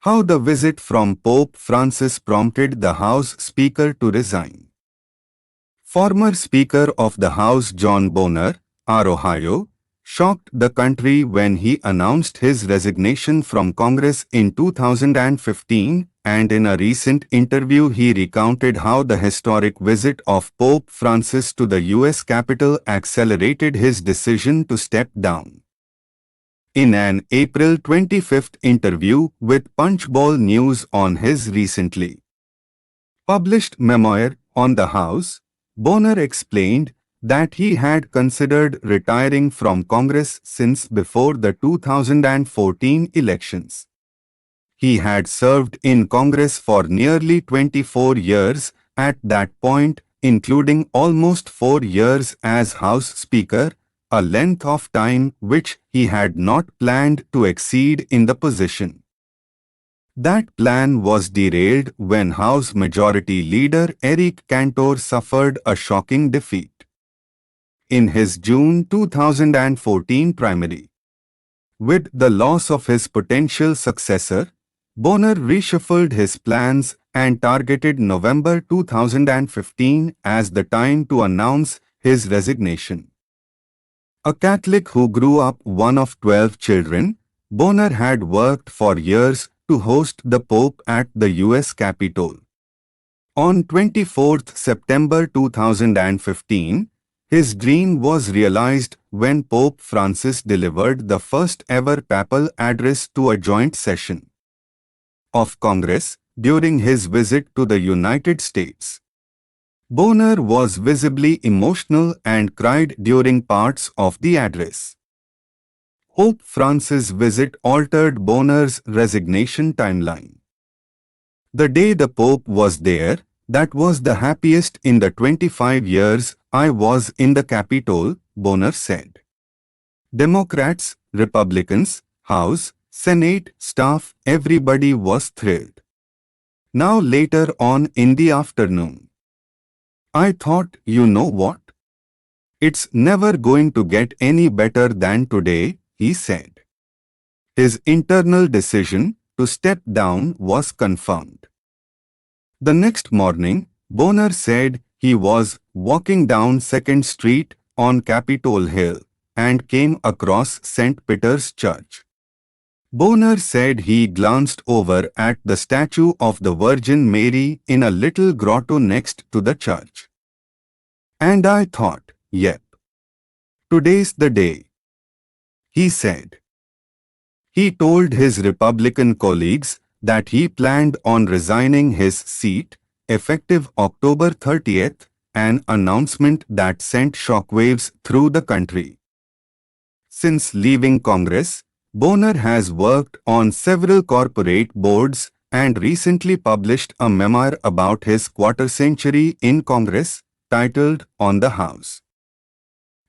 How the visit from Pope Francis prompted the House Speaker to resign. Former Speaker of the House John Boehner, R. Ohio, shocked the country when he announced his resignation from Congress in 2015, and in a recent interview he recounted how the historic visit of Pope Francis to the U.S. Capitol accelerated his decision to step down. In an April 25 interview with Punchbowl News on his recently published memoir on the House, Boehner explained that he had considered retiring from Congress since before the 2014 elections. He had served in Congress for nearly 24 years at that point, including almost 4 years as House Speaker, a length of time which he had not planned to exceed in the position. That plan was derailed when House Majority Leader Eric Cantor suffered a shocking defeat in his June 2014 primary. With the loss of his potential successor, Boehner reshuffled his plans and targeted November 2015 as the time to announce his resignation. A Catholic who grew up one of 12 children, Boehner had worked for years to host the Pope at the U.S. Capitol. On 24 September 2015, his dream was realized when Pope Francis delivered the first ever papal address to a joint session of Congress during his visit to the United States. Boehner was visibly emotional and cried during parts of the address. Pope Francis' visit altered Boehner's resignation timeline. The day the Pope was there, that was the happiest in the 25 years I was in the Capitol, Boehner said. Democrats, Republicans, House, Senate, staff, everybody was thrilled. Now later on in the afternoon, I thought, you know what? It's never going to get any better than today, he said. His internal decision to step down was confirmed. The next morning, Boehner said he was walking down 2nd Street on Capitol Hill and came across St. Peter's Church. Boehner said he glanced over at the statue of the Virgin Mary in a little grotto next to the church. And I thought, yep, today's the day, he said. He told his Republican colleagues that he planned on resigning his seat, effective October 30th, an announcement that sent shockwaves through the country. Since leaving Congress, Boehner has worked on several corporate boards and recently published a memoir about his quarter-century in Congress, titled On the House.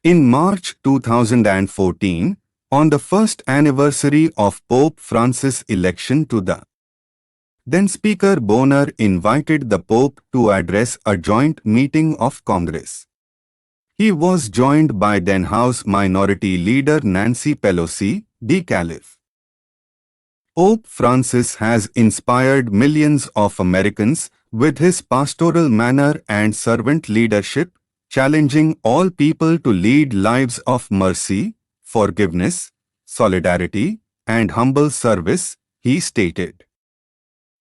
In March 2014, on the first anniversary of Pope Francis' election to the then Speaker, Boehner invited the Pope to address a joint meeting of Congress. He was joined by then House Minority Leader Nancy Pelosi, the Caliph. Pope Francis has inspired millions of Americans with his pastoral manner and servant leadership, challenging all people to lead lives of mercy, forgiveness, solidarity, and humble service, he stated.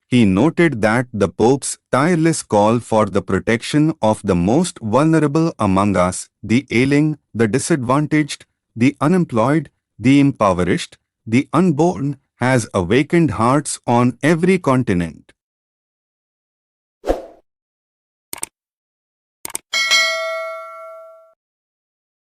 He noted that the Pope's tireless call for the protection of the most vulnerable among us, the ailing, the disadvantaged, the unemployed, the impoverished, the unborn, has awakened hearts on every continent.